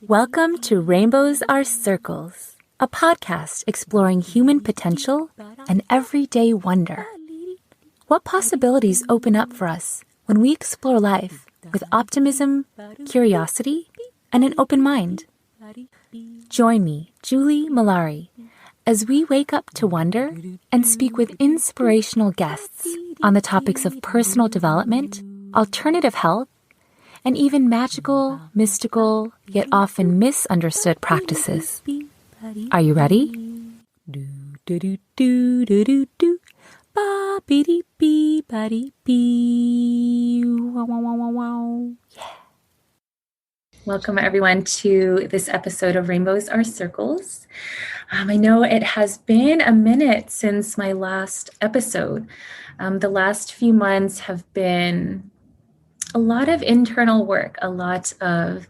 Welcome to Rainbows Are Circles, a podcast exploring human potential and everyday wonder. What possibilities open up for us when we explore life with optimism, curiosity, and an open mind? Join me, Julie Malari, as we wake up to wonder and speak with inspirational guests on the topics of personal development, alternative health, and even magical, mystical, yet often misunderstood practices. Are you ready? Welcome everyone to this episode of Rainbows Are Circles. I know it has been a minute since my last episode. The last few months have been a lot of internal work, I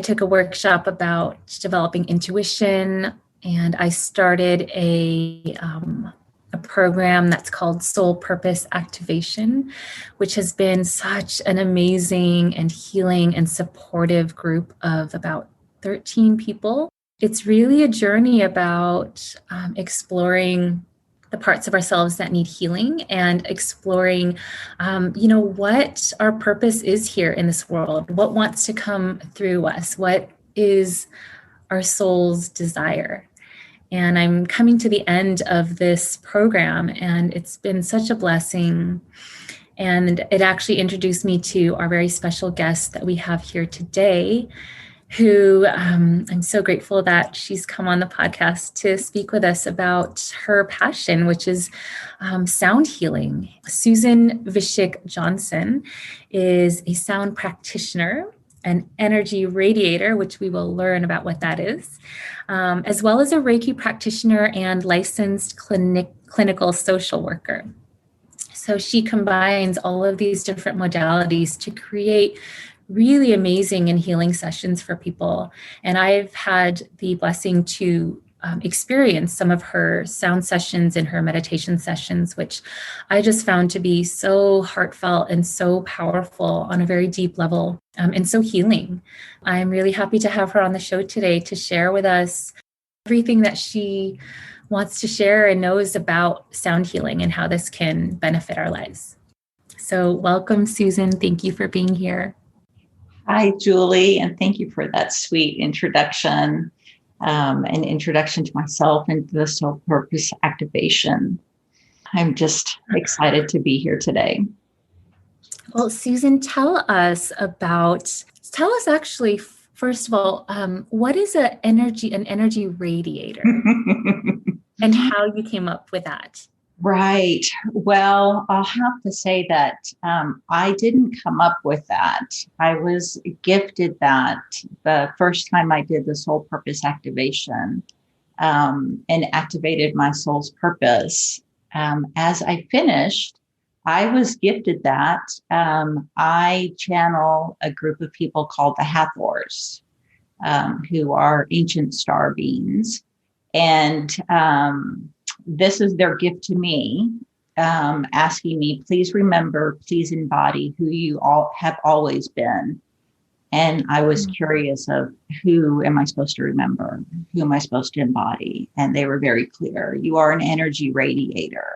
took a workshop about developing intuition, and I started a program that's called Soul Purpose Activation, which has been such an amazing and healing and supportive group of about 13 people. It's really a journey about exploring the parts of ourselves that need healing and exploring, what our purpose is here in this world, what wants to come through us, what is our soul's desire. And I'm coming to the end of this program, and it's been such a blessing. And it actually introduced me to our very special guest that we have here today, who I'm so grateful that she's come on the podcast to speak with us about her passion, which is sound healing. Susan Vichick-Johnson is a sound practitioner, an energy radiator, which we will learn about what that is, as well as a Reiki practitioner and licensed clinical social worker. So she combines all of these different modalities to create really amazing and healing sessions for people. And I've had the blessing to experience some of her sound sessions and her meditation sessions, which I just found to be so heartfelt and so powerful on a very deep level, and so healing. I'm really happy to have her on the show today to share with us everything that she wants to share and knows about sound healing and how this can benefit our lives. So welcome, Susan. Thank you for being here. Hi, Julie, and thank you for that sweet introduction, an introduction to myself and the Soul Purpose Activation. I'm just excited to be here today. Well, Susan, tell us actually, first of all, what is an energy radiator and how you came up with that? Right. Well, I'll have to say that I didn't come up with that. I was gifted that the first time I did the Soul Purpose Activation and activated my soul's purpose. As I finished, I was gifted that. I channel a group of people called the Hathors, who are ancient star beings. And this is their gift to me, asking me, please remember, please embody who you all have always been. And I was curious of who am I supposed to remember? Who am I supposed to embody? And they were very clear. You are an energy radiator.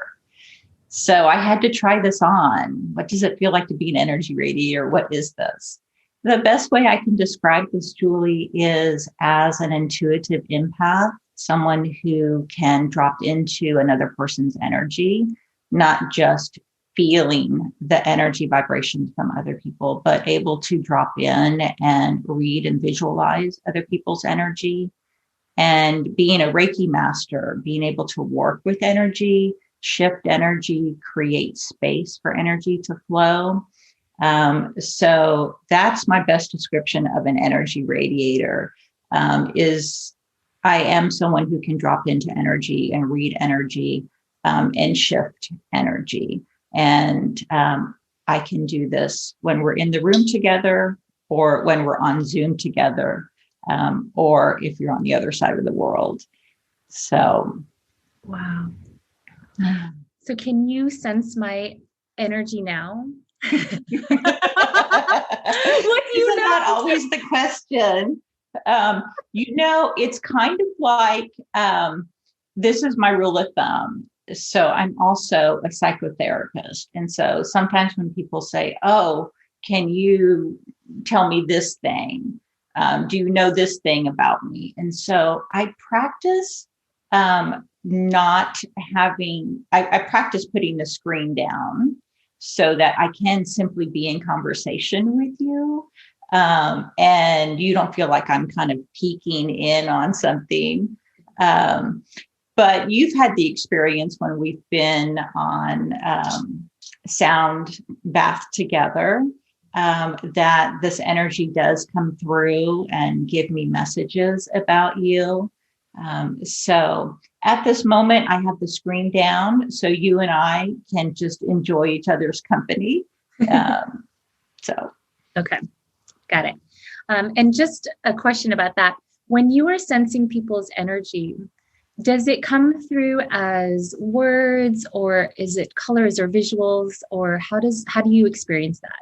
So I had to try this on. What does it feel like to be an energy radiator? What is this? The best way I can describe this, Julie, is as an intuitive empath. Someone who can drop into another person's energy, not just feeling the energy vibrations from other people, but able to drop in and read and visualize other people's energy. And being a Reiki master, being able to work with energy, shift energy, create space for energy to flow. So that's my best description of an energy radiator, is I am someone who can drop into energy and read energy and shift energy. And I can do this when we're in the room together or when we're on Zoom together, or if you're on the other side of the world. So. Wow. So can you sense my energy now? always the question. It's kind of like, this is my rule of thumb. So I'm also a psychotherapist. And so sometimes when people say, oh, can you tell me this thing? Do you know this thing about me? And so I practice not having, I practice putting the screen down so that I can simply be in conversation with you. And you don't feel like I'm kind of peeking in on something. But you've had the experience when we've been on sound bath together, that this energy does come through and give me messages about you. So at this moment, I have the screen down so you and I can just enjoy each other's company. Okay, got it. And just a question about that. When you are sensing people's energy, does it come through as words, or is it colors or visuals, or how do you experience that?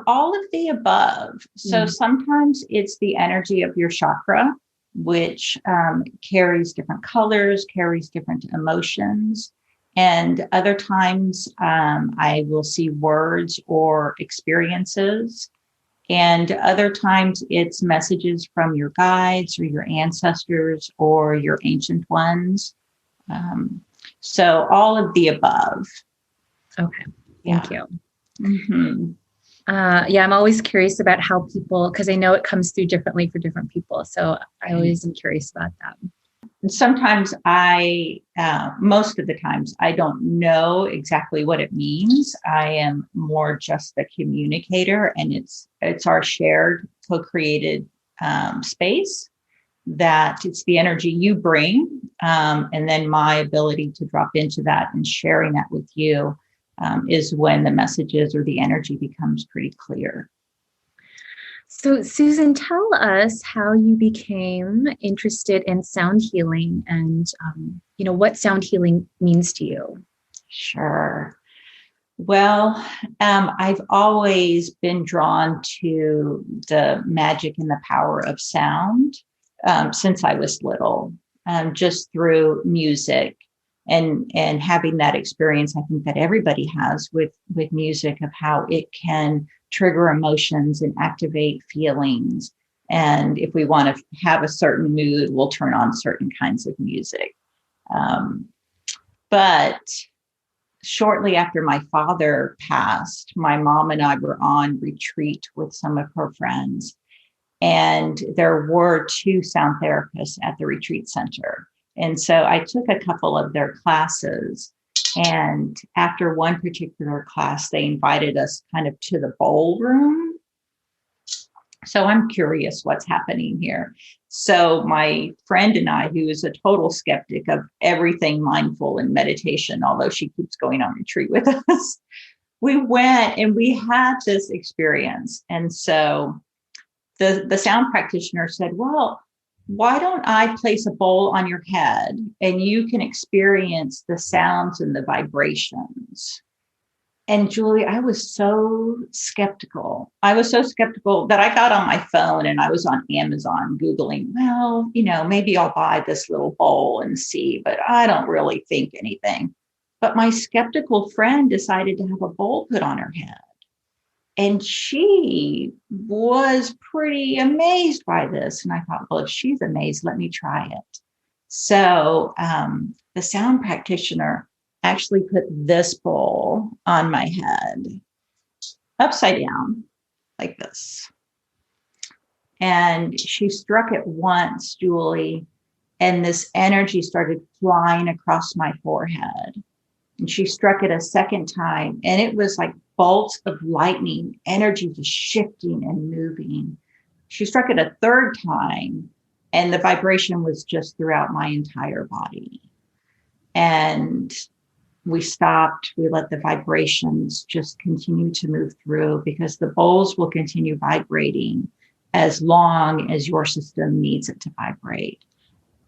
All of the above. So sometimes it's the energy of your chakra, which carries different colors, carries different emotions. And other times I will see words or experiences. And other times it's messages from your guides or your ancestors or your ancient ones. So all of the above. Okay. Thank you. Mm-hmm. I'm always curious about how people, because I know it comes through differently for different people. So I always am curious about that. And sometimes most of the times, I don't know exactly what it means. I am more just the communicator, and it's our shared co-created space, that it's the energy you bring. And then my ability to drop into that and sharing that with you is when the messages or the energy becomes pretty clear. So, Susan, tell us how you became interested in sound healing and, what sound healing means to you. Sure. Well, I've always been drawn to the magic and the power of sound since I was little, just through music and having that experience. I think that everybody has with music, of how it can trigger emotions and activate feelings. And if we want to have a certain mood, we'll turn on certain kinds of music. But shortly after my father passed, my mom and I were on retreat with some of her friends. And there were 2 sound therapists at the retreat center. And so I took a couple of their classes. And after one particular class, they invited us kind of to the ballroom. So I'm curious what's happening here. So my friend and I, who is a total skeptic of everything mindful and meditation, although she keeps going on retreat with us, we went and we had this experience. And so the sound practitioner said, well, why don't I place a bowl on your head and you can experience the sounds and the vibrations? And Julie, I was so skeptical. I was so skeptical that I got on my phone and I was on Amazon Googling, well, maybe I'll buy this little bowl and see, but I don't really think anything. But my skeptical friend decided to have a bowl put on her head. And she was pretty amazed by this. And I thought, well, if she's amazed, let me try it. So the sound practitioner actually put this bowl on my head, upside down, like this. And she struck it once, Julie, and this energy started flying across my forehead. And she struck it a second time, and it was like bolts of lightning, energy just shifting and moving. She struck it a third time, and the vibration was just throughout my entire body. And we stopped. We let the vibrations just continue to move through, because the bowls will continue vibrating as long as your system needs it to vibrate.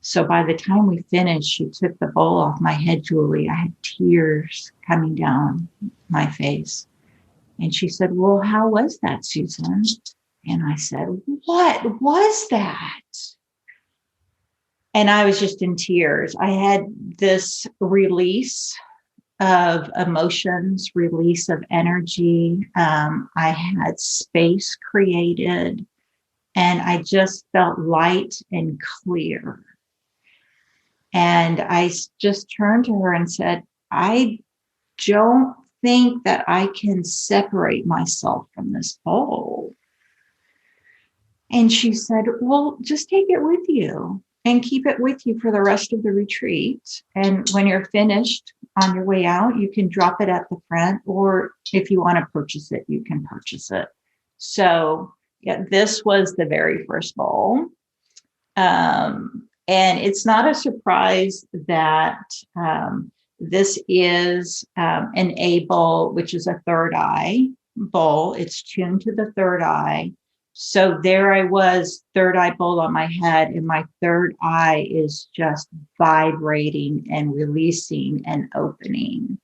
So by the time we finished, she took the bowl off my head, Julie. I had tears coming down my face. And she said, well, how was that, Susan? And I said, what was that? And I was just in tears. I had this release of emotions, release of energy. I had space created, and I just felt light and clear. And I just turned to her and said, I don't think that I can separate myself from this bowl. And she said, well, just take it with you and keep it with you for the rest of the retreat. And when you're finished on your way out, you can drop it at the front, or if you want to purchase it, you can purchase it. So yeah, this was the very first bowl. And it's not a surprise that this is an A bowl, which is a third eye bowl. It's tuned to the third eye. So there I was, third eye bowl on my head, and my third eye is just vibrating and releasing and opening.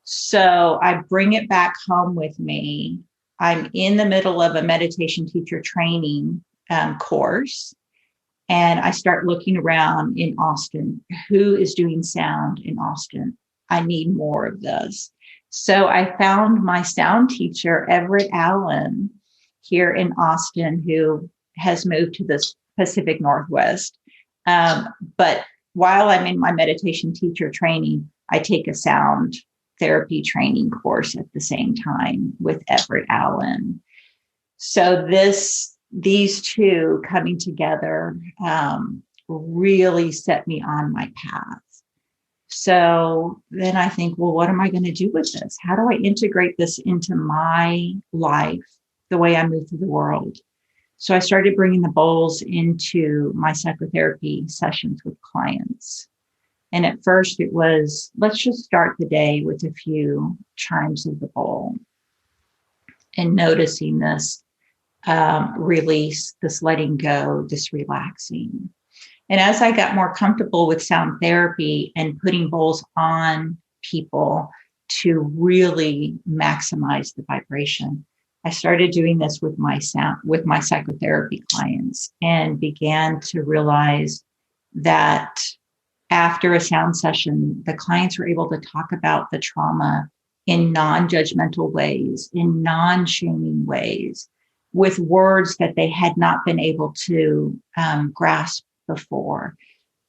So I bring it back home with me. I'm in the middle of a meditation teacher training course. And I start looking around in Austin. Who is doing sound in Austin? I need more of this. So I found my sound teacher, Everett Allen, here in Austin, who has moved to the Pacific Northwest. But while I'm in my meditation teacher training, I take a sound therapy training course at the same time with Everett Allen. So these two coming together really set me on my path. So then I think, well, what am I going to do with this? How do I integrate this into my life, the way I move through the world? So I started bringing the bowls into my psychotherapy sessions with clients. And at first it was, let's just start the day with a few chimes of the bowl and noticing this release, this letting go, this relaxing. And as I got more comfortable with sound therapy and putting bowls on people to really maximize the vibration, I started doing this with my psychotherapy clients, and began to realize that after a sound session, the clients were able to talk about the trauma in non-judgmental ways, in non-shaming ways, with words that they had not been able to grasp before.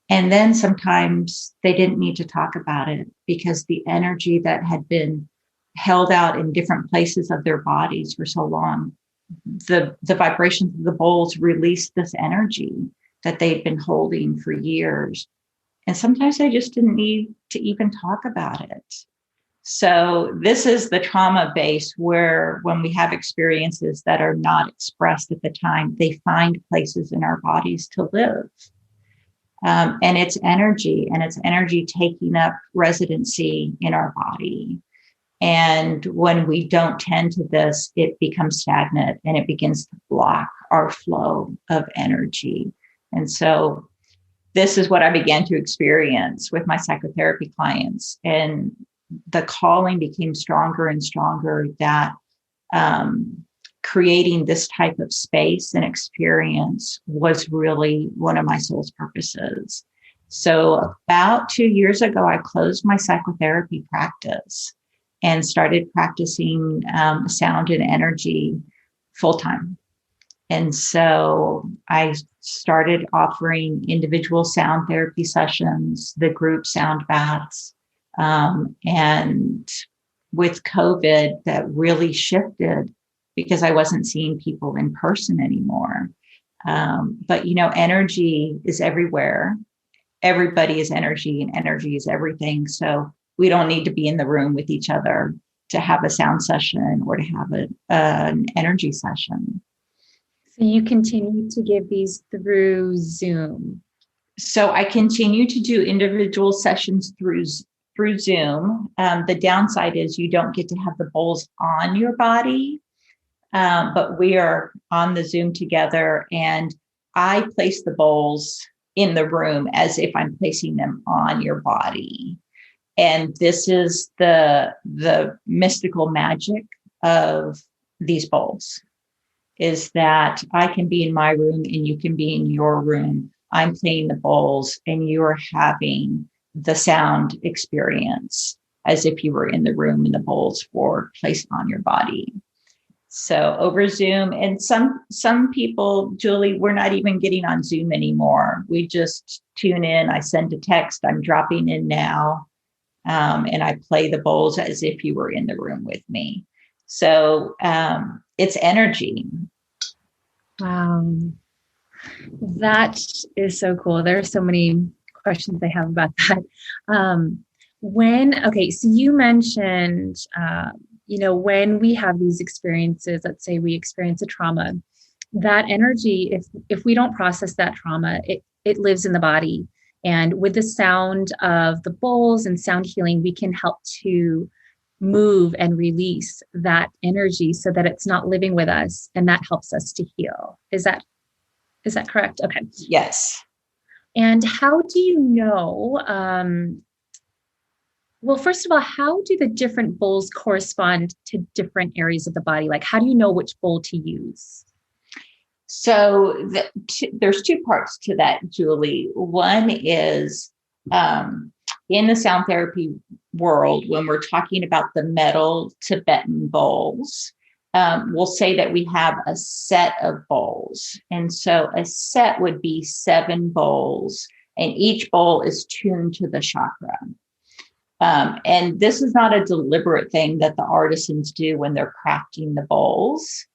And then sometimes they didn't need to talk about it because the energy that had been held out in different places of their bodies for so long, the vibrations of the bowls released this energy that they'd been holding for years. And sometimes they just didn't need to even talk about it. So this is the trauma base, where when we have experiences that are not expressed at the time, they find places in our bodies to live. And it's energy taking up residency in our body. And when we don't tend to this, it becomes stagnant and it begins to block our flow of energy. And so this is what I began to experience with my psychotherapy clients. And the calling became stronger and stronger that creating this type of space and experience was really one of my soul's purposes. So about 2 years ago, I closed my psychotherapy practice and started practicing sound and energy full-time. And so I started offering individual sound therapy sessions, the group sound baths. And with COVID, that really shifted because I wasn't seeing people in person anymore. But, energy is everywhere. Everybody is energy, and energy is everything. So we don't need to be in the room with each other to have a sound session or to have an energy session. So you continue to give these through Zoom? So I continue to do individual sessions through Zoom. The downside is you don't get to have the bowls on your body, but we are on the Zoom together, and I place the bowls in the room as if I'm placing them on your body. And this is the mystical magic of these bowls is that I can be in my room and you can be in your room. I'm playing the bowls and you're having the sound experience as if you were in the room and the bowls were placed on your body. So over Zoom, and some people, Julie, we're not even getting on Zoom anymore. We just tune in. I send a text. I'm dropping in now, and I play the bowls as if you were in the room with me. So it's energy. Wow, that is so cool. There are so many questions I have about that. So you mentioned, when we have these experiences, let's say we experience a trauma, that energy, if we don't process that trauma, it lives in the body. And with the sound of the bowls and sound healing, we can help to move and release that energy so that it's not living with us, and that helps us to heal. Is that correct? Okay. Yes. And how do you know, well, first of all, how do the different bowls correspond to different areas of the body? Like, how do you know which bowl to use? So there's two parts to that, Julie. One is in the sound therapy world, when we're talking about the metal Tibetan bowls, we'll say that we have a set of bowls. And so a set would be 7 bowls, and each bowl is tuned to the chakra. And this is not a deliberate thing that the artisans do when they're crafting the bowls.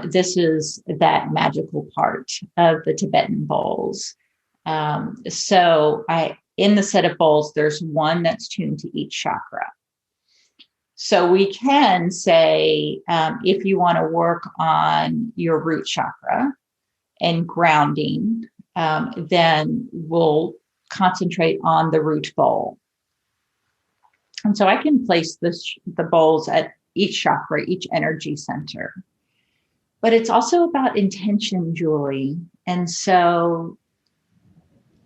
This is that magical part of the Tibetan bowls. In the set of bowls, there's one that's tuned to each chakra. So we can say, if you want to work on your root chakra and grounding, then we'll concentrate on the root bowl. And so I can place the bowls at each chakra, each energy center. But it's also about intention, Julie. And so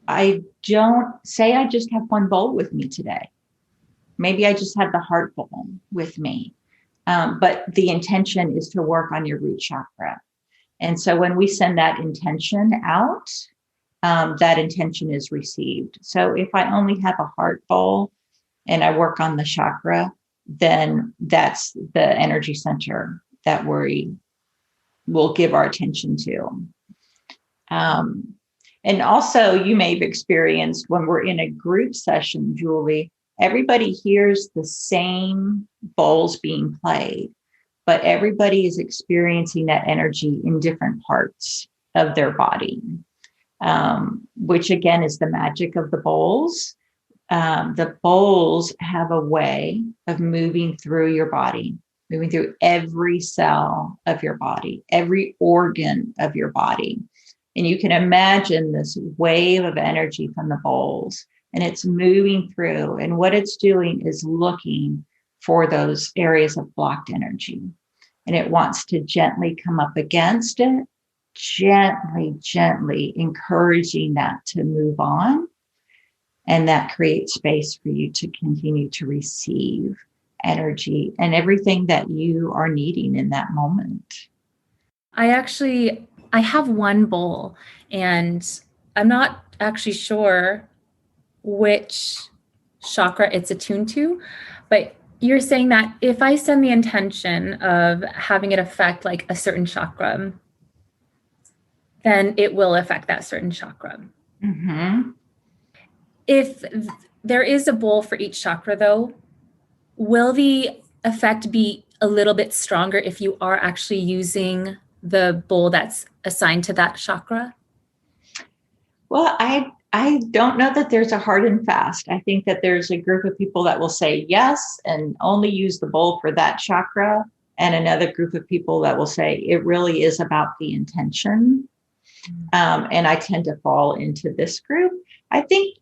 I don't say I just have one bowl with me today. Maybe I just have the heart bowl with me. But the intention is to work on your root chakra. And so when we send that intention out, that intention is received. So if I only have a heart bowl and I work on the chakra, then that's the energy center that we will give our attention to. And also, you may have experienced when we're in a group session, Julie, everybody hears the same bowls being played, but everybody is experiencing that energy in different parts of their body, which again is the magic of the bowls. The bowls have a way of moving through your body, moving through every cell of your body, every organ of your body. And you can imagine this wave of energy from the bowls, and it's moving through. And what it's doing is looking for those areas of blocked energy. And it wants to gently come up against it, gently encouraging that to move on. And that creates space for you to continue to receive energy and everything that you are needing in that moment. I have one bowl, and I'm not actually sure which chakra it's attuned to, but you're saying that if I send the intention of having it affect like a certain chakra, then it will affect that certain chakra. Mm-hmm. If there is a bowl for each chakra, though, will the effect be a little bit stronger if you are actually using the bowl that's assigned to that chakra? Well, I don't know that there's a hard and fast. I think that there's a group of people that will say yes and only use the bowl for that chakra, and another group of people that will say it really is about the intention. And I tend to fall into this group. I think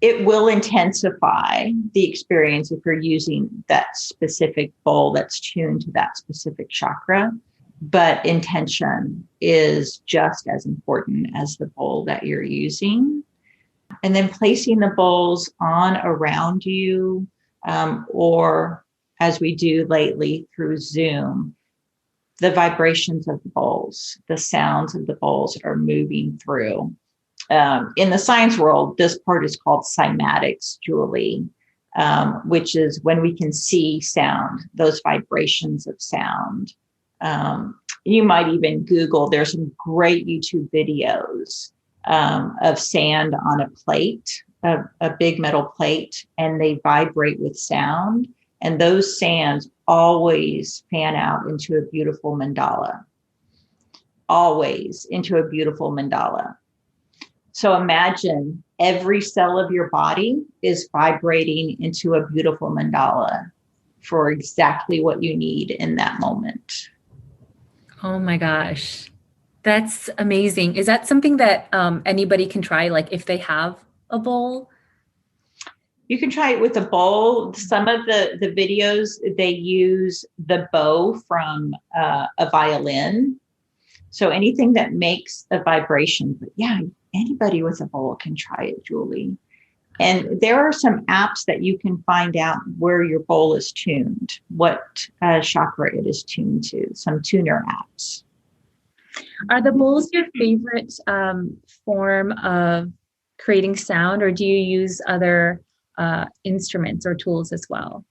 it will intensify the experience if you're using that specific bowl that's tuned to that specific chakra. But intention is just as important as the bowl that you're using. And then placing the bowls on around you, or as we do lately through Zoom, the vibrations of the bowls, the sounds of the bowls are moving through. In the science world, this part is called cymatics, Julie, which is when we can see sound, those vibrations of sound. You might even Google, there's some great YouTube videos of sand on a plate, a big metal plate, and they vibrate with sound. And those sands always fan out into a beautiful mandala, always into a beautiful mandala. So imagine every cell of your body is vibrating into a beautiful mandala for exactly what you need in that moment. Oh my gosh. That's amazing. Is that something that anybody can try, like if they have a bowl? You can try it with a bowl. Some of the videos, they use the bow from a violin. So anything that makes a vibration. But yeah, anybody with a bowl can try it, Julie. And there are some apps that you can find out where your bowl is tuned, what chakra it is tuned to, some tuner apps. Are the bowls your favorite form of creating sound, or do you use other instruments or tools as well?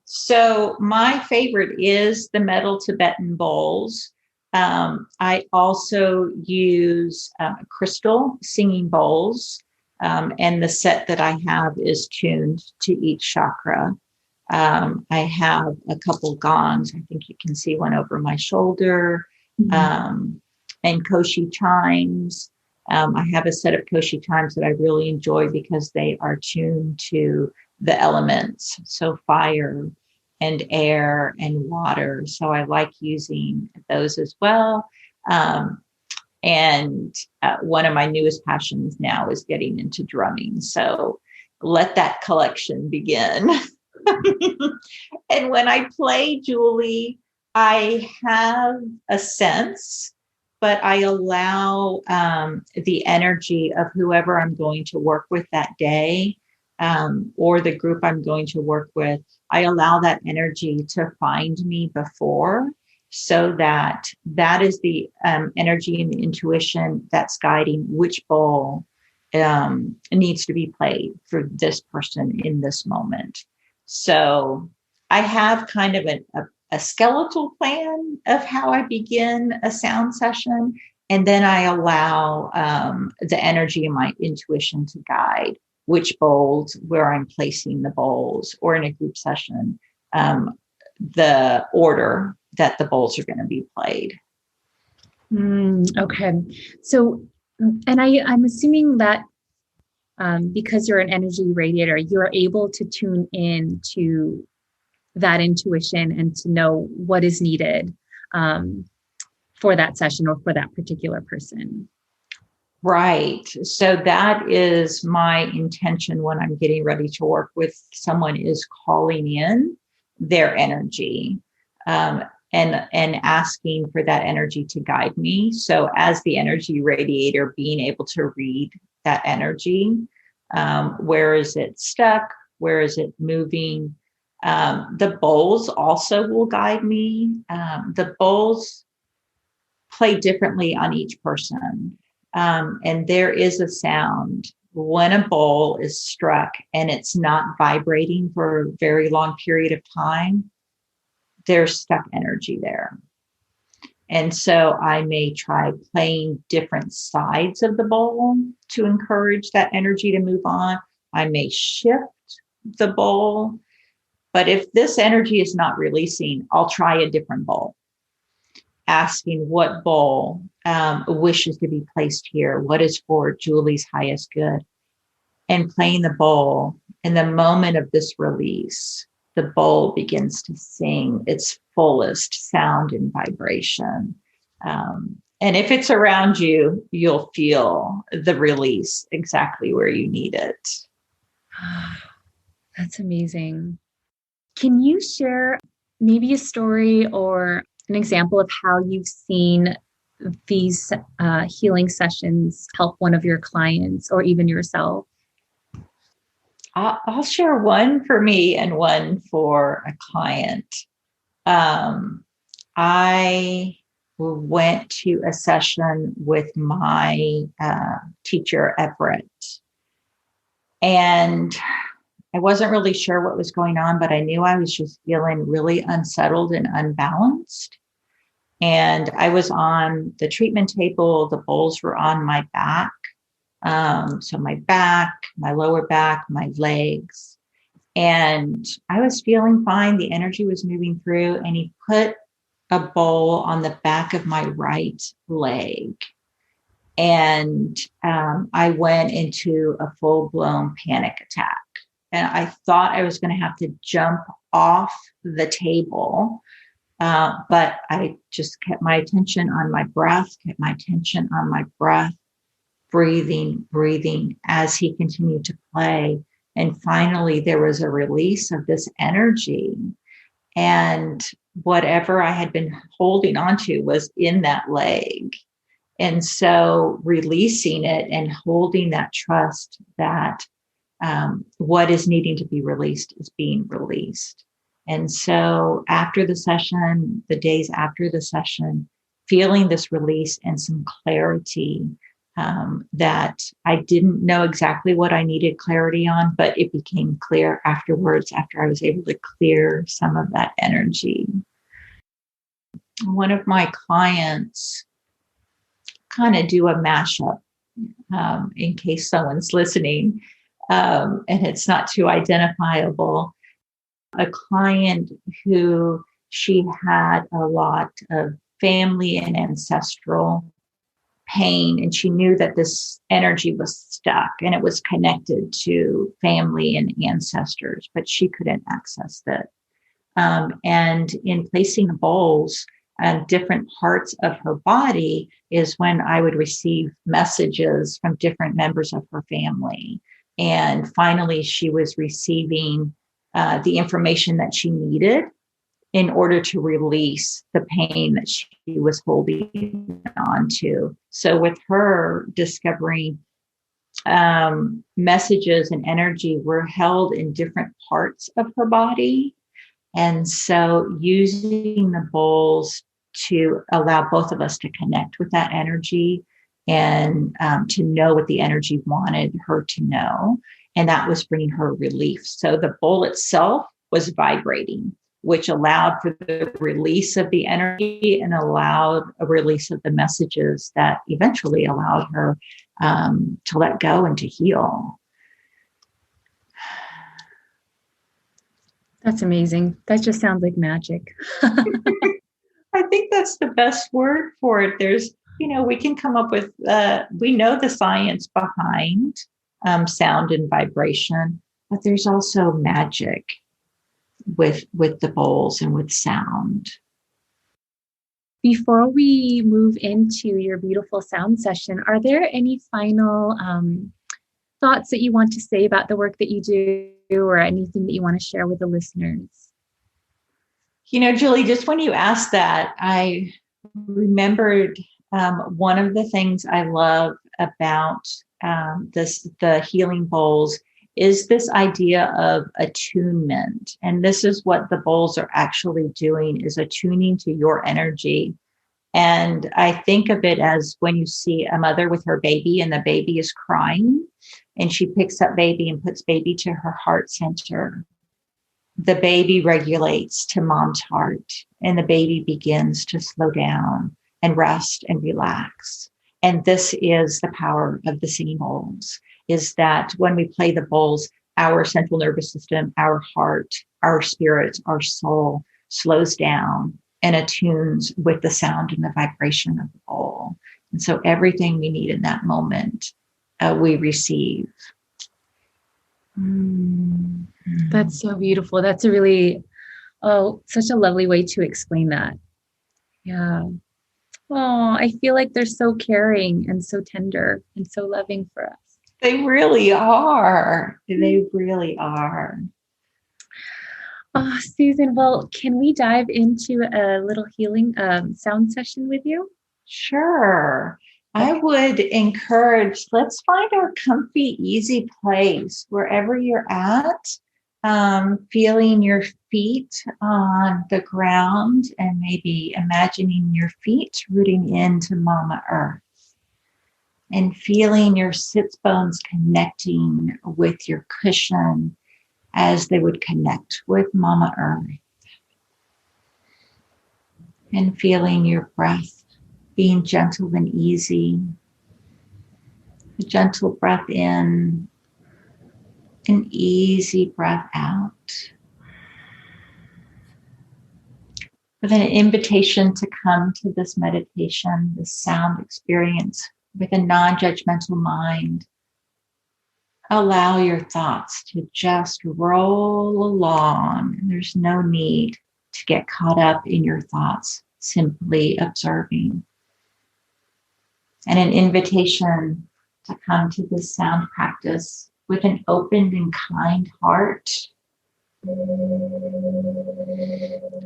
So my favorite is the metal Tibetan bowls. I also use crystal singing bowls, and the set that I have is tuned to each chakra. I have a couple gongs. I think you can see one over my shoulder, and koshi chimes. I have a set of koshi chimes that I really enjoy because they are tuned to the elements, so fire and air and water. So I like using those as well. And one of my newest passions now is getting into drumming. So let that collection begin. And when I play, Julie, I have a sense, but I allow the energy of whoever I'm going to work with that day, or the group I'm going to work with. I allow that energy to find me before, so that is the energy and the intuition that's guiding which bowl needs to be played for this person in this moment. So I have kind of a skeletal plan of how I begin a sound session. And then I allow the energy and my intuition to guide which bowls, where I'm placing the bowls, or in a group session, the order that the bowls are going to be played. Okay. So, and I'm assuming that because you're an energy radiator, you're able to tune in to that intuition and to know what is needed for that session or for that particular person. Right. So that is my intention when I'm getting ready to work with someone, is calling in their energy and asking for that energy to guide me. So as the energy radiator, being able to read that energy, where is it stuck? Where is it moving? The bowls also will guide me. The bowls play differently on each person. And there is a sound when a bowl is struck and it's not vibrating for a very long period of time. There's stuck energy there. And so I may try playing different sides of the bowl to encourage that energy to move on. I may shift the bowl. But if this energy is not releasing, I'll try a different bowl, asking what bowl wishes to be placed here, what is for Julie's highest good, and playing the bowl. In the moment of this release, the bowl begins to sing its fullest sound and vibration. And if it's around you, you'll feel the release exactly where you need it. That's amazing. Can you share maybe a story or an example of how you've seen these healing sessions help one of your clients or even yourself? I'll share one for me and one for a client. I went to a session with my teacher, Everett, and I wasn't really sure what was going on, but I knew I was just feeling really unsettled and unbalanced. And I was on the treatment table. The bowls were on my back. So my back, my lower back, my legs. And I was feeling fine. The energy was moving through, and he put a bowl on the back of my right leg. And I went into a full-blown panic attack. And I thought I was going to have to jump off the table. But I just kept my attention on my breath, breathing as he continued to play. And finally, there was a release of this energy. And whatever I had been holding onto was in that leg. And so releasing it and holding that trust that what is needing to be released is being released. And so after the session, the days after the session, feeling this release and some clarity that I didn't know exactly what I needed clarity on, but it became clear afterwards after I was able to clear some of that energy. One of my clients kind of do a mashup in case someone's listening and it's not too identifiable. A client who she had a lot of family and ancestral pain, and she knew that this energy was stuck and it was connected to family and ancestors, but she couldn't access it. And in placing the bowls on different parts of her body is when I would receive messages from different members of her family. And finally, she was receiving the information that she needed in order to release the pain that she was holding on to. So with her discovering messages and energy were held in different parts of her body. And so using the bowls to allow both of us to connect with that energy and to know what the energy wanted her to know. And that was bringing her relief. So the bowl itself was vibrating, which allowed for the release of the energy and allowed a release of the messages that eventually allowed her to let go and to heal. That's amazing. That just sounds like magic. I think that's the best word for it. There's, we can come up with, we know the science behind sound and vibration, but there's also magic with the bowls and with sound. Before we move into your beautiful sound session, are there any final thoughts that you want to say about the work that you do, or anything that you want to share with the listeners? Julie, just when you asked that, I remembered one of the things I love about the healing bowls is this idea of attunement. And this is what the bowls are actually doing, is attuning to your energy. And I think of it as when you see a mother with her baby and the baby is crying and she picks up baby and puts baby to her heart center. The baby regulates to mom's heart and the baby begins to slow down and rest and relax. And this is the power of the singing bowls, is that when we play the bowls, our central nervous system, our heart, our spirit, our soul slows down and attunes with the sound and the vibration of the bowl. And so everything we need in that moment, we receive. That's so beautiful. That's a really, such a lovely way to explain that. Yeah. Oh, I feel like they're so caring and so tender and so loving for us. They really are. They really are. Oh, Susan, well, can we dive into a little healing sound session with you? Sure. I would encourage, let's find our comfy, easy place wherever you're at, feeling your feet on the ground and maybe imagining your feet rooting into Mama Earth and feeling your sits bones connecting with your cushion as they would connect with Mama Earth, and feeling your breath being gentle and easy. A gentle breath in, an easy breath out. With an invitation to come to this meditation, this sound experience with a non-judgmental mind. Allow your thoughts to just roll along. There's no need to get caught up in your thoughts, simply observing. And an invitation to come to this sound practice with an open and kind heart.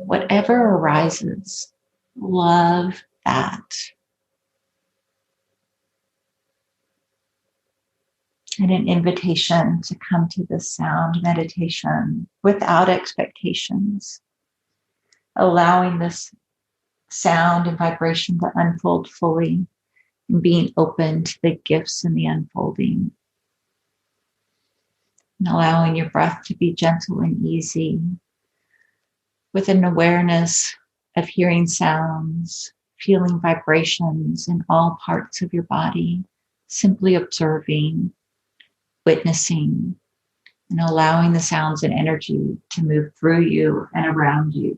Whatever arises, love that. And an invitation to come to this sound meditation without expectations, allowing this sound and vibration to unfold fully and being open to the gifts and the unfolding. And allowing your breath to be gentle and easy with an awareness of hearing sounds, feeling vibrations in all parts of your body, simply observing, witnessing, and allowing the sounds and energy to move through you and around you.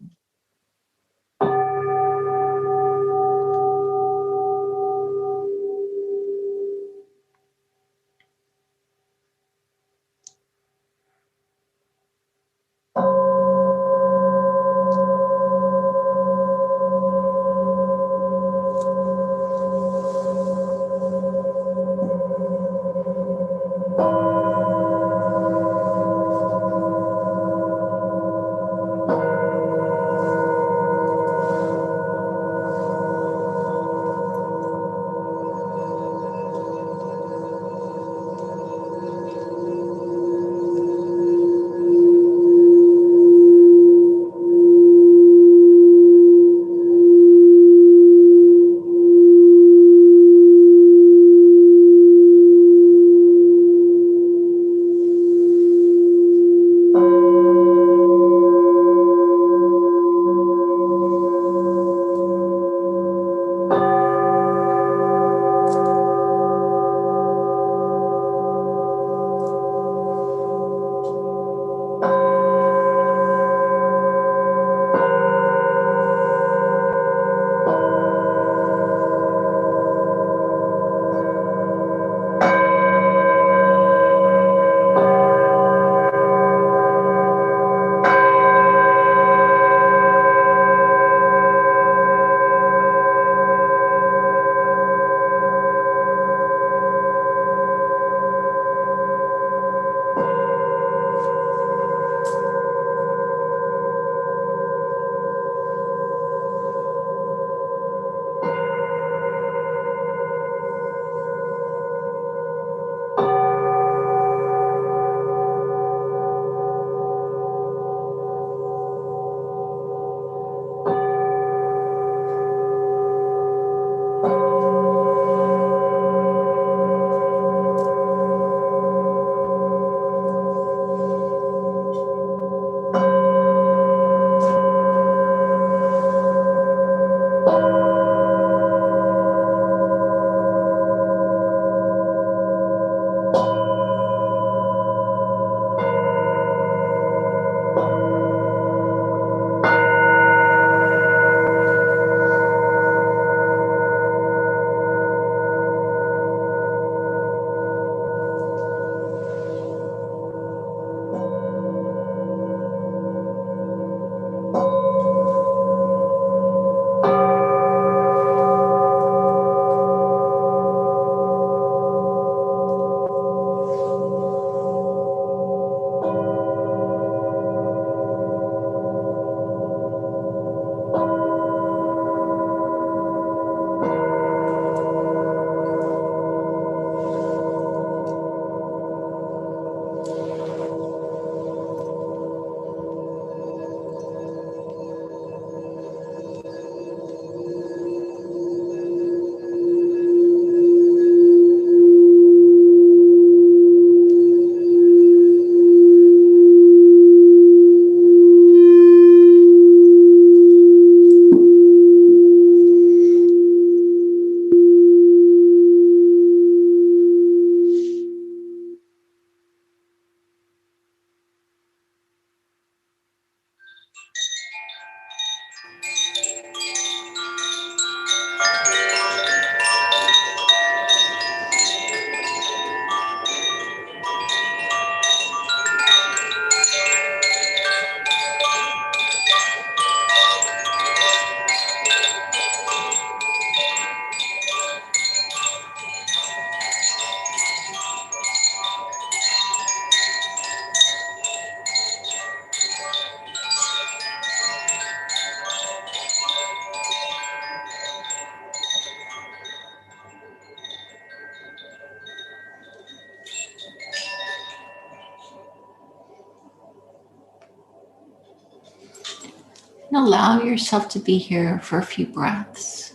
And allow yourself to be here for a few breaths,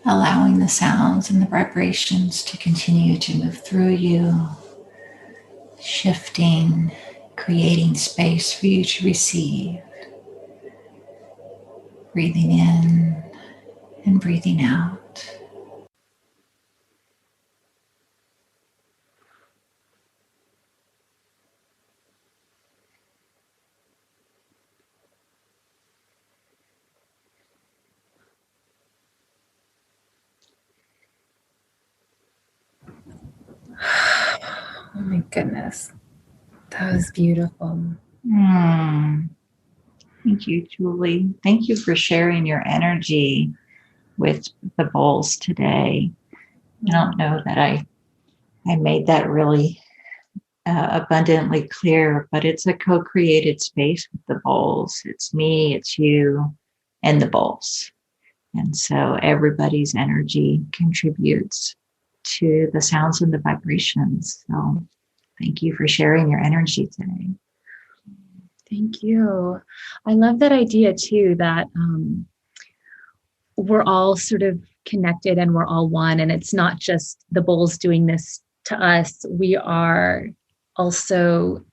allowing the sounds and the vibrations to continue to move through you, shifting, creating space for you to receive. Breathing in and breathing out. Oh my goodness. That was beautiful. Thank you, Julie. Thank you for sharing your energy with the bowls today. I don't know that I made that really abundantly clear, but it's a co-created space with the bowls. It's me, it's you, and the bowls. And so everybody's energy contributes to the sounds and the vibrations. So thank you for sharing your energy today. Thank you. I love that idea too, that we're all sort of connected and we're all one. And it's not just the bowls doing this to us. We are also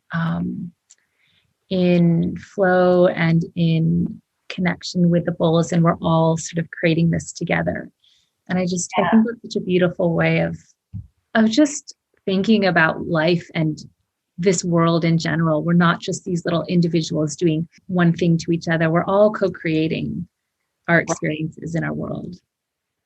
in flow and in connection with the bowls, and we're all sort of creating this together. And I think it's such a beautiful way of just thinking about life and this world in general. We're not just these little individuals doing one thing to each other. We're all co-creating our experiences in our world.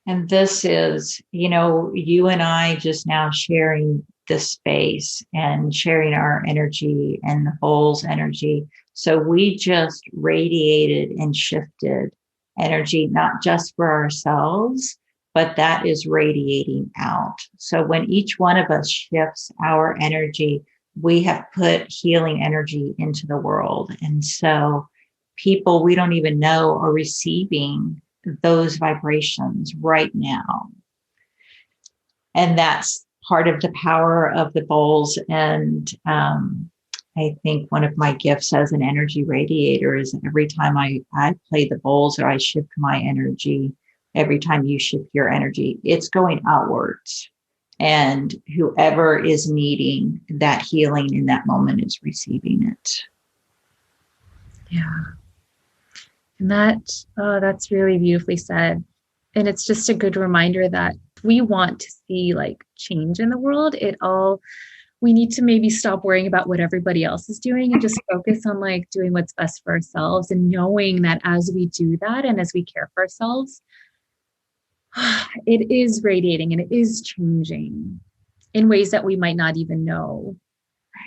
And this is, you and I just now sharing this space and sharing our energy and the whole's energy. So we just radiated and shifted energy, not just for ourselves, but that is radiating out. So when each one of us shifts our energy, we have put healing energy into the world. And so people we don't even know are receiving those vibrations right now. And that's part of the power of the bowls. And I think one of my gifts as an energy radiator is every time I play the bowls or I shift my energy, every time you shift your energy, it's going outwards. And whoever is needing that healing in that moment is receiving it. Yeah. And that's really beautifully said. And it's just a good reminder that if we want to see like change in the world, we need to maybe stop worrying about what everybody else is doing and just focus on like doing what's best for ourselves, and knowing that as we do that and as we care for ourselves, it is radiating and it is changing in ways that we might not even know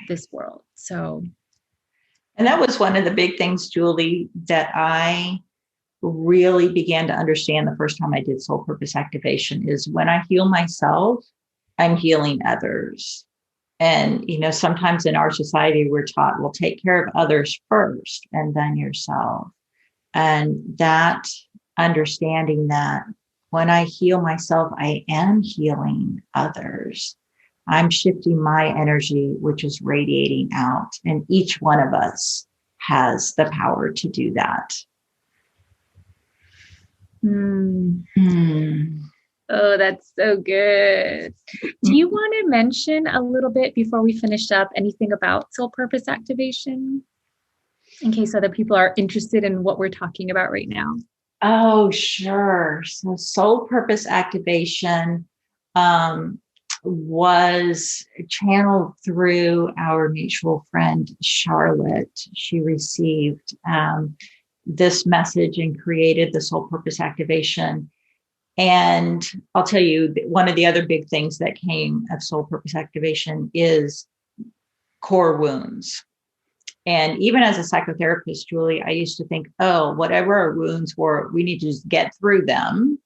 this world. So, and that was one of the big things, Julie, that I really began to understand the first time I did soul purpose activation is when I heal myself, I'm healing others. And, sometimes in our society, we're taught, well, take care of others first and then yourself. And that understanding that when I heal myself, I am healing others. I'm shifting my energy, which is radiating out. And each one of us has the power to do that. Oh, that's so good. Do you want to mention a little bit before we finish up anything about soul purpose activation in case other people are interested in what we're talking about right now? Oh, sure. So soul purpose activation was channeled through our mutual friend, Charlotte. She received this message and created the soul purpose activation. And I'll tell you, one of the other big things that came of soul purpose activation is core wounds. And even as a psychotherapist, Julie, I used to think, whatever our wounds were, we need to just get through them.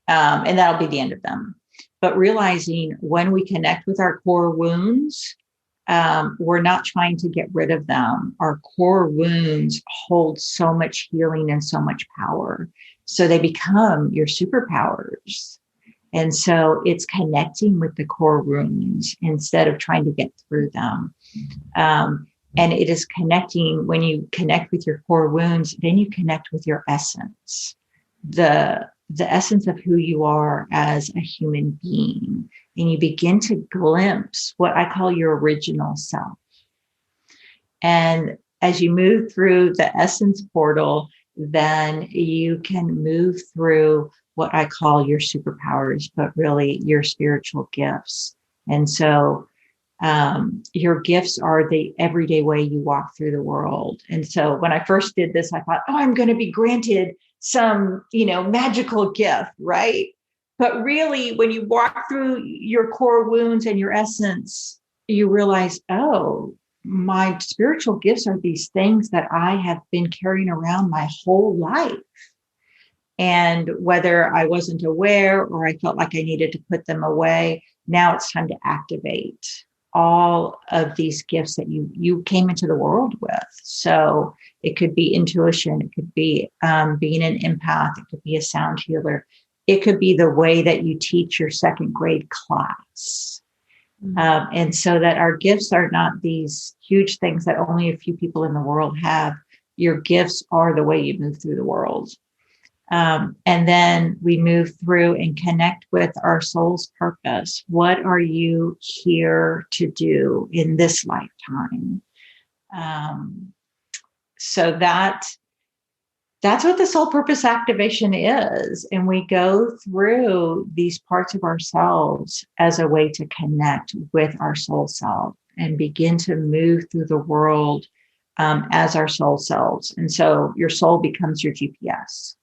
And that'll be the end of them. But realizing when we connect with our core wounds, we're not trying to get rid of them. Our core wounds hold so much healing and so much power. So they become your superpowers. And so it's connecting with the core wounds instead of trying to get through them. And it is connecting. When you connect with your core wounds, then you connect with your essence, the essence of who you are as a human being. And you begin to glimpse what I call your original self. And as you move through the essence portal, then you can move through what I call your superpowers, but really your spiritual gifts. And so your gifts are the everyday way you walk through the world. And so when I first did this, I thought, oh, I'm going to be granted some, magical gift, right? But really, when you walk through your core wounds and your essence, you realize, oh, my spiritual gifts are these things that I have been carrying around my whole life. And whether I wasn't aware or I felt like I needed to put them away, now it's time to activate all of these gifts that you came into the world with. So it could be intuition, it could be being an empath, it could be a sound healer, it could be the way that you teach your second grade class. And so that our gifts are not these huge things that only a few people in the world have. Your gifts are the way you move through the world. And then we move through and connect with our soul's purpose. What are you here to do in this lifetime? So that's what the soul purpose activation is. And we go through these parts of ourselves as a way to connect with our soul self and begin to move through the world as our soul selves. And so your soul becomes your GPS.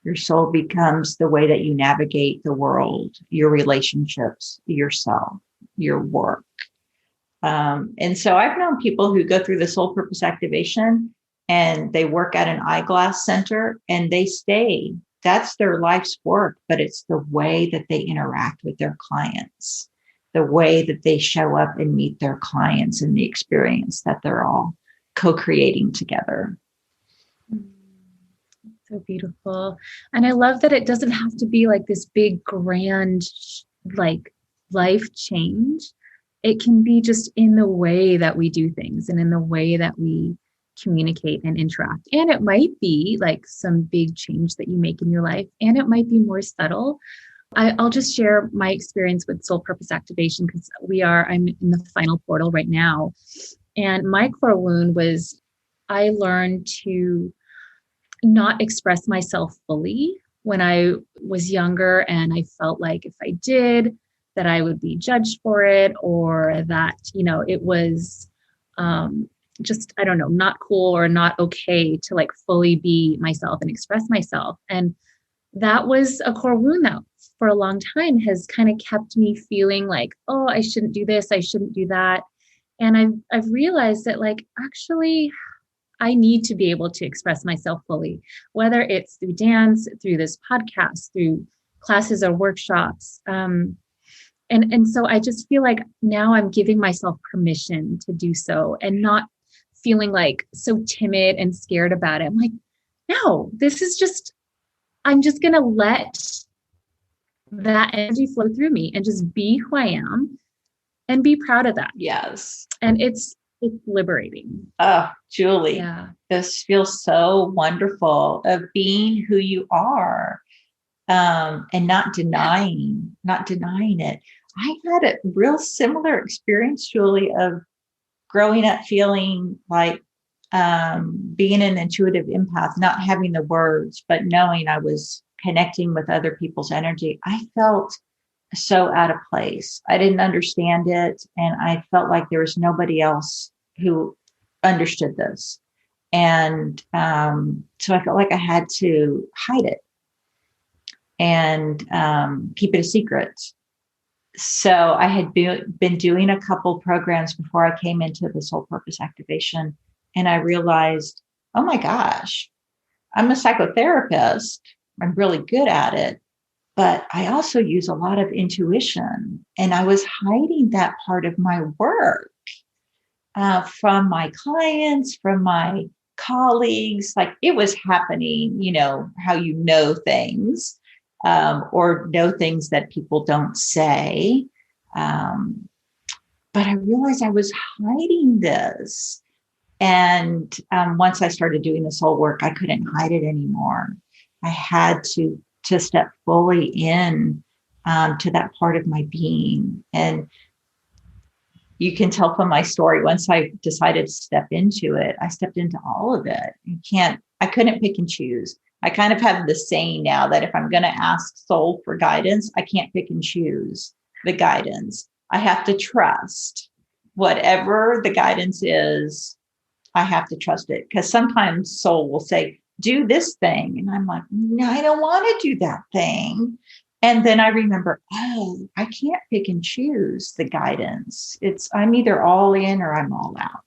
Your soul becomes the way that you navigate the world, your relationships, yourself, your work. And so I've known people who go through the soul purpose activation and they work at an eyeglass center and they stay. That's their life's work, but it's the way that they interact with their clients, the way that they show up and meet their clients and the experience that they're all co-creating together. So beautiful. And I love that it doesn't have to be like this big, grand, like life change. It can be just in the way that we do things and in the way that we communicate and interact. And it might be like some big change that you make in your life, and it might be more subtle. I'll just share my experience with soul purpose activation because I'm in the final portal right now. And my core wound was I learned to not express myself fully when I was younger. And I felt like if I did, that I would be judged for it, or that, it was just, I don't know, not cool or not okay to like fully be myself and express myself. And that was a core wound that for a long time has kind of kept me feeling like, oh, I shouldn't do this, I shouldn't do that. And I've realized that like, actually, I need to be able to express myself fully, whether it's through dance, through this podcast, through classes or workshops. And so I just feel like now I'm giving myself permission to do so and not feeling like so timid and scared about it. I'm like, no, I'm just going to let that energy flow through me and just be who I am and be proud of that. Yes. And it's liberating. Oh, Julie, yeah. This feels so wonderful of being who you are, and not denying it. I had a real similar experience, Julie, of growing up feeling like being an intuitive empath, not having the words, but knowing I was connecting with other people's energy. I felt so out of place. I didn't understand it. And I felt like there was nobody else who understood this. And so I felt like I had to hide it and keep it a secret. So I had been doing a couple programs before I came into the soul purpose activation. And I realized, oh my gosh, I'm a psychotherapist. I'm really good at it. But I also use a lot of intuition. And I was hiding that part of my work from my clients, from my colleagues. Like it was happening, how you know things or know things that people don't say. But I realized I was hiding this. And once I started doing the soul work, I couldn't hide it anymore. I had to step fully in to that part of my being. And you can tell from my story, once I decided to step into it, I stepped into all of it. I couldn't pick and choose. I kind of have the saying now that if I'm going to ask soul for guidance, I can't pick and choose the guidance. I have to trust whatever the guidance is. I have to trust it, because sometimes soul will say, do this thing. And I'm like, no, I don't want to do that thing. And then I remember, oh, I can't pick and choose the guidance. I'm either all in or I'm all out.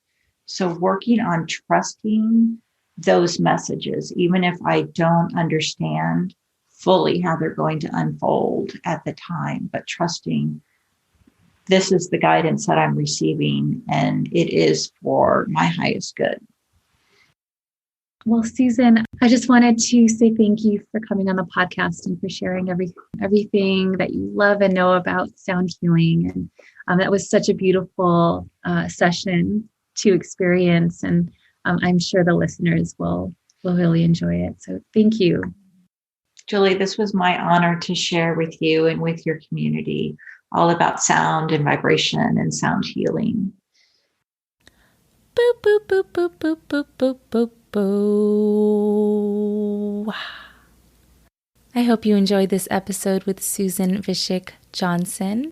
So working on trusting those messages, even if I don't understand fully how they're going to unfold at the time, but trusting this is the guidance that I'm receiving and it is for my highest good. Well, Susan, I just wanted to say thank you for coming on the podcast and for sharing everything that you love and know about sound healing. And that was such a beautiful session to experience. And I'm sure the listeners will really enjoy it. So thank you. Julie, this was my honor to share with you and with your community all about sound and vibration and sound healing. Boop, boop, boop, boop, boop, boop, boop, boop, boop. I hope you enjoyed this episode with Susan Vichick-Johnson.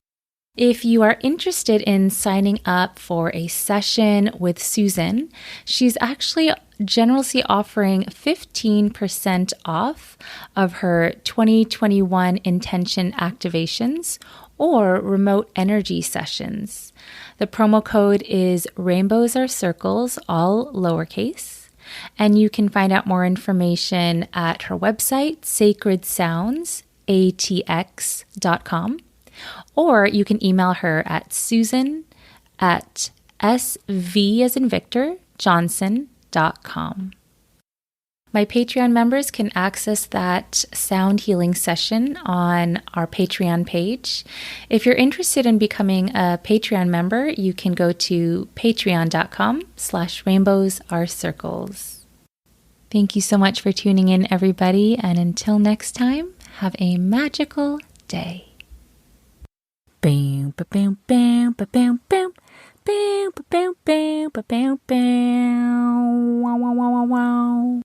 If you are interested in signing up for a session with Susan, she's actually generously offering 15% off of her 2021 intention activations or remote energy sessions. The promo code is Rainbows Are Circles, all lowercase. And you can find out more information at her website, sacredsoundsatx.com. Or you can email her at susan@sv as in Victor, Johnson.com. My Patreon members can access that sound healing session on our Patreon page. If you're interested in becoming a Patreon member, you can go to patreon.com/rainbowsarecircles. Thank you so much for tuning in, everybody. And until next time, have a magical day. Bam, ba bam, bam, ba bam, bam, bam, ba bam, bam, ba bam, bam. Wow, wow, wow, wow, wow.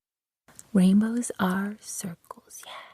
Rainbows are circles, yeah.